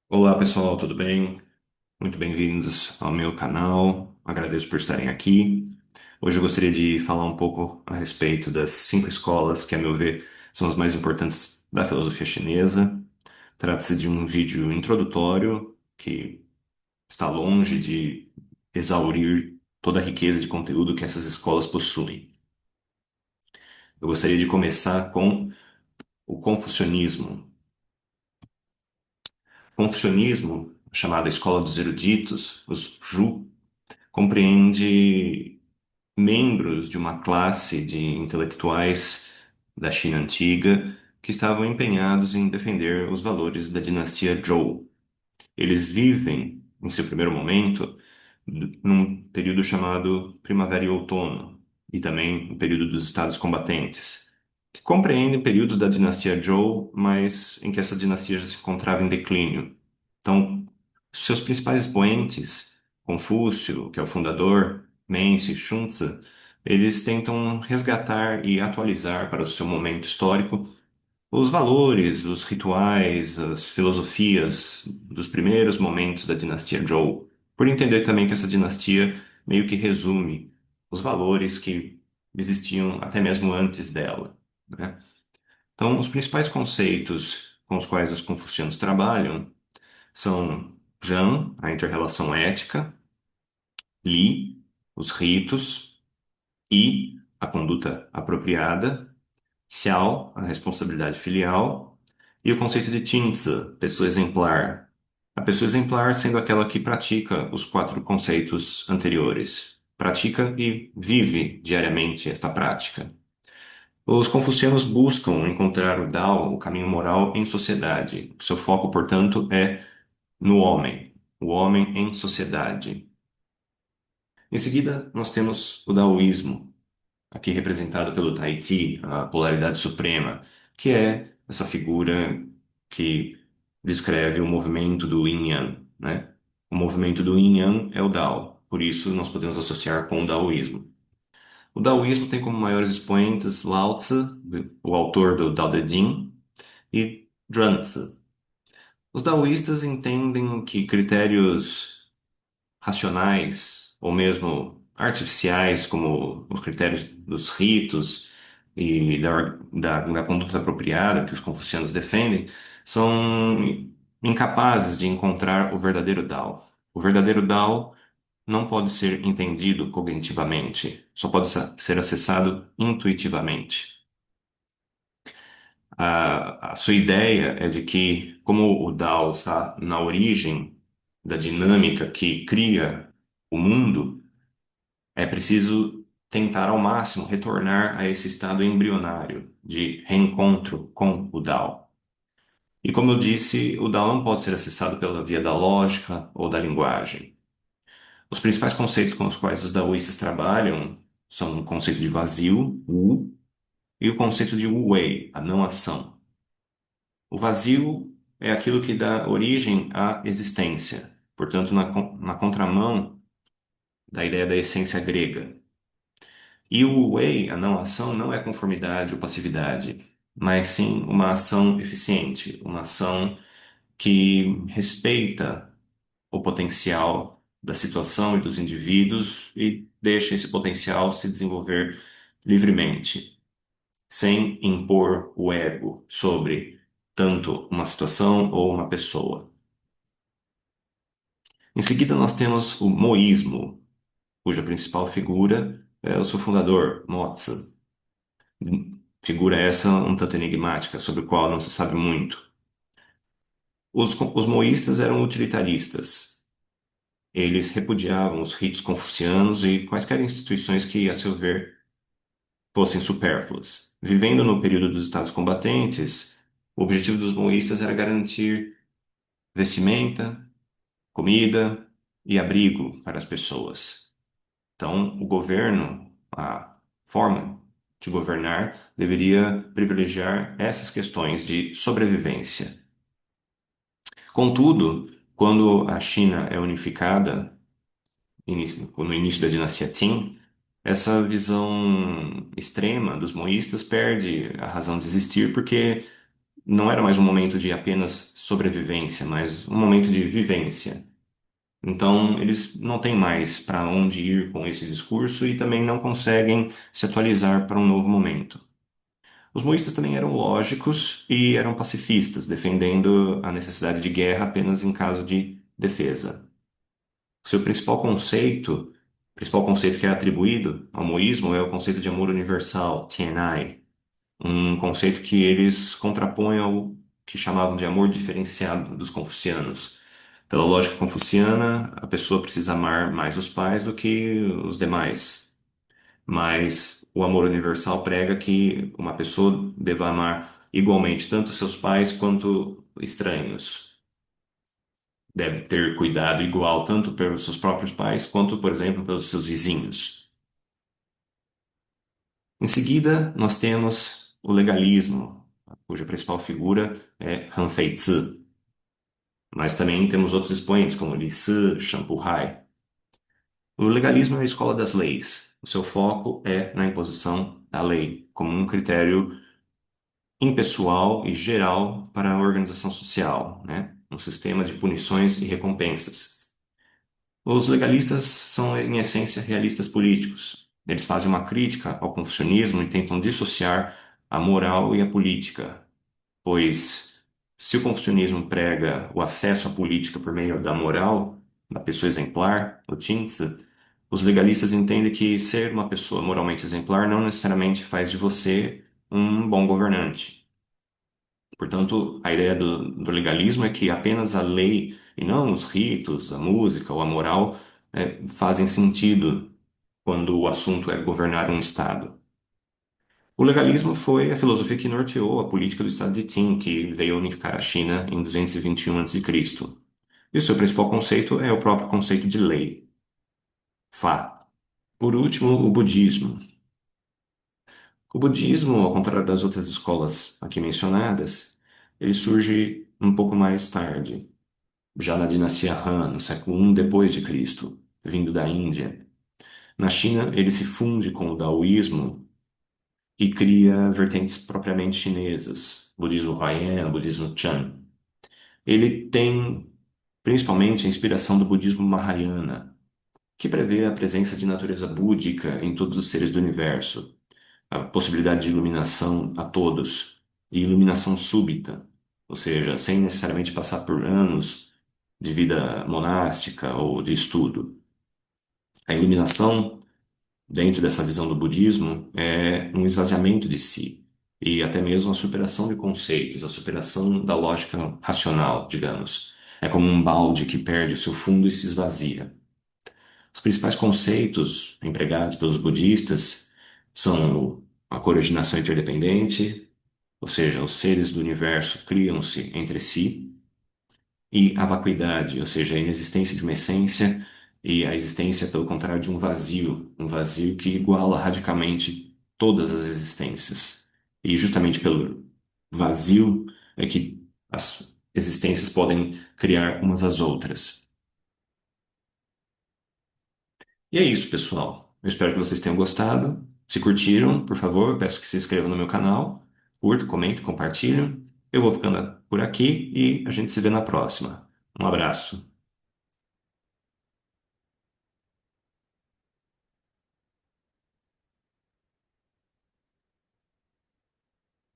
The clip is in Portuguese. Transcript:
Olá pessoal, tudo bem? Muito bem-vindos ao meu canal. Agradeço por estarem aqui. Hoje eu gostaria de falar um pouco a respeito das cinco escolas que, a meu ver, são as mais importantes da filosofia chinesa. Trata-se de um vídeo introdutório que está longe de exaurir toda a riqueza de conteúdo que essas escolas possuem. Eu gostaria de começar com o confucionismo. O confucionismo, chamada Escola dos Eruditos, os Zhu, compreende membros de uma classe de intelectuais da China antiga que estavam empenhados em defender os valores da dinastia Zhou. Eles vivem, em seu primeiro momento, num período chamado Primavera e Outono, e também o período dos estados combatentes, que compreendem períodos da dinastia Zhou, mas em que essa dinastia já se encontrava em declínio. Então, seus principais expoentes, Confúcio, que é o fundador, Mencio e Xunzi, eles tentam resgatar e atualizar para o seu momento histórico os valores, os rituais, as filosofias dos primeiros momentos da dinastia Zhou, por entender também que essa dinastia meio que resume os valores que existiam até mesmo antes dela, né? Então, os principais conceitos com os quais os confucianos trabalham são Zhang, a inter-relação ética, Li, os ritos, Yi, a conduta apropriada, Xiao, a responsabilidade filial, e o conceito de Qingzi, pessoa exemplar. A pessoa exemplar sendo aquela que pratica os quatro conceitos anteriores. Pratica e vive diariamente esta prática. Os confucianos buscam encontrar o Dao, o caminho moral, em sociedade. Seu foco, portanto, é no homem, o homem em sociedade. Em seguida, nós temos o daoísmo, aqui representado pelo Taiti, a polaridade suprema, que é essa figura que descreve o movimento do Yin Yang, né? O movimento do Yin Yang é o Dao, por isso nós podemos associar com o daoísmo. O daoísmo tem como maiores expoentes Lao Tzu, o autor do Dao De Jing, e Zhuangzi. Os daoístas entendem que critérios racionais ou mesmo artificiais, como os critérios dos ritos e da conduta apropriada que os confucianos defendem, são incapazes de encontrar o verdadeiro Dao. O verdadeiro Dao não pode ser entendido cognitivamente, só pode ser acessado intuitivamente. A sua ideia é de que, como o Dao está na origem da dinâmica que cria o mundo, é preciso tentar ao máximo retornar a esse estado embrionário de reencontro com o Dao. E como eu disse, o Dao não pode ser acessado pela via da lógica ou da linguagem. Os principais conceitos com os quais os daoístas trabalham são o conceito de vazio, Wu, e o conceito de Wu Wei, a não ação. O vazio é aquilo que dá origem à existência, portanto, na contramão da ideia da essência grega. E o Wei, a não ação, não é conformidade ou passividade, mas sim uma ação eficiente, uma ação que respeita o potencial da situação e dos indivíduos e deixa esse potencial se desenvolver livremente, sem impor o ego sobre tanto uma situação ou uma pessoa. Em seguida, nós temos o moísmo, cuja principal figura é o seu fundador, Mo Tzu. Figura essa um tanto enigmática, sobre o qual não se sabe muito. Os moístas eram utilitaristas. Eles repudiavam os ritos confucianos e quaisquer instituições que, a seu ver, fossem supérfluas. Vivendo no período dos estados combatentes, o objetivo dos moístas era garantir vestimenta, comida e abrigo para as pessoas. Então, o governo, a forma de governar, deveria privilegiar essas questões de sobrevivência. Contudo, quando a China é unificada, no início da dinastia Qin, essa visão extrema dos maoístas perde a razão de existir porque não era mais um momento de apenas sobrevivência, mas um momento de vivência. Então, eles não têm mais para onde ir com esse discurso e também não conseguem se atualizar para um novo momento. Os maoístas também eram lógicos e eram pacifistas, defendendo a necessidade de guerra apenas em caso de defesa. Seu principal conceito que é atribuído ao maoísmo é o conceito de amor universal, Tianai, um conceito que eles contrapõem ao que chamavam de amor diferenciado dos confucianos. Pela lógica confuciana, a pessoa precisa amar mais os pais do que os demais. Mas o amor universal prega que uma pessoa deva amar igualmente tanto seus pais quanto estranhos. Deve ter cuidado igual tanto pelos seus próprios pais quanto, por exemplo, pelos seus vizinhos. Em seguida, nós temos o legalismo, cuja principal figura é Han Fei-tzu. Mas também temos outros expoentes, como Li Si, Shamphu Hai. O legalismo é a escola das leis. O seu foco é na imposição da lei, como um critério impessoal e geral para a organização social, né? Um sistema de punições e recompensas. Os legalistas são, em essência, realistas políticos. Eles fazem uma crítica ao confucionismo e tentam dissociar a moral e a política, pois se o confucionismo prega o acesso à política por meio da moral, da pessoa exemplar, o Jingzi, os legalistas entendem que ser uma pessoa moralmente exemplar não necessariamente faz de você um bom governante. Portanto, a ideia do legalismo é que apenas a lei e não os ritos, a música ou a moral fazem sentido quando o assunto é governar um estado. O legalismo foi a filosofia que norteou a política do estado de Qin, que veio unificar a China em 221 a.C. E o seu principal conceito é o próprio conceito de lei, Fa. Por último, o budismo. O budismo, ao contrário das outras escolas aqui mencionadas, ele surge um pouco mais tarde, já na dinastia Han, no século I depois de Cristo, vindo da Índia. Na China, ele se funde com o daoísmo e cria vertentes propriamente chinesas, budismo Huayan, budismo Chan. Ele tem principalmente a inspiração do budismo Mahayana, que prevê a presença de natureza búdica em todos os seres do universo, a possibilidade de iluminação a todos, e iluminação súbita, ou seja, sem necessariamente passar por anos de vida monástica ou de estudo. A iluminação, dentro dessa visão do budismo, é um esvaziamento de si, e até mesmo a superação de conceitos, a superação da lógica racional, digamos. É como um balde que perde o seu fundo e se esvazia. Os principais conceitos empregados pelos budistas são a coordenação interdependente, ou seja, os seres do universo criam-se entre si, e a vacuidade, ou seja, a inexistência de uma essência e a existência, pelo contrário, de um vazio que iguala radicalmente todas as existências. E justamente pelo vazio é que as existências podem criar umas às outras. E é isso, pessoal. Eu espero que vocês tenham gostado. Se curtiram, por favor, eu peço que se inscrevam no meu canal. Curtam, comentem, compartilhem. Eu vou ficando por aqui e a gente se vê na próxima. Um abraço.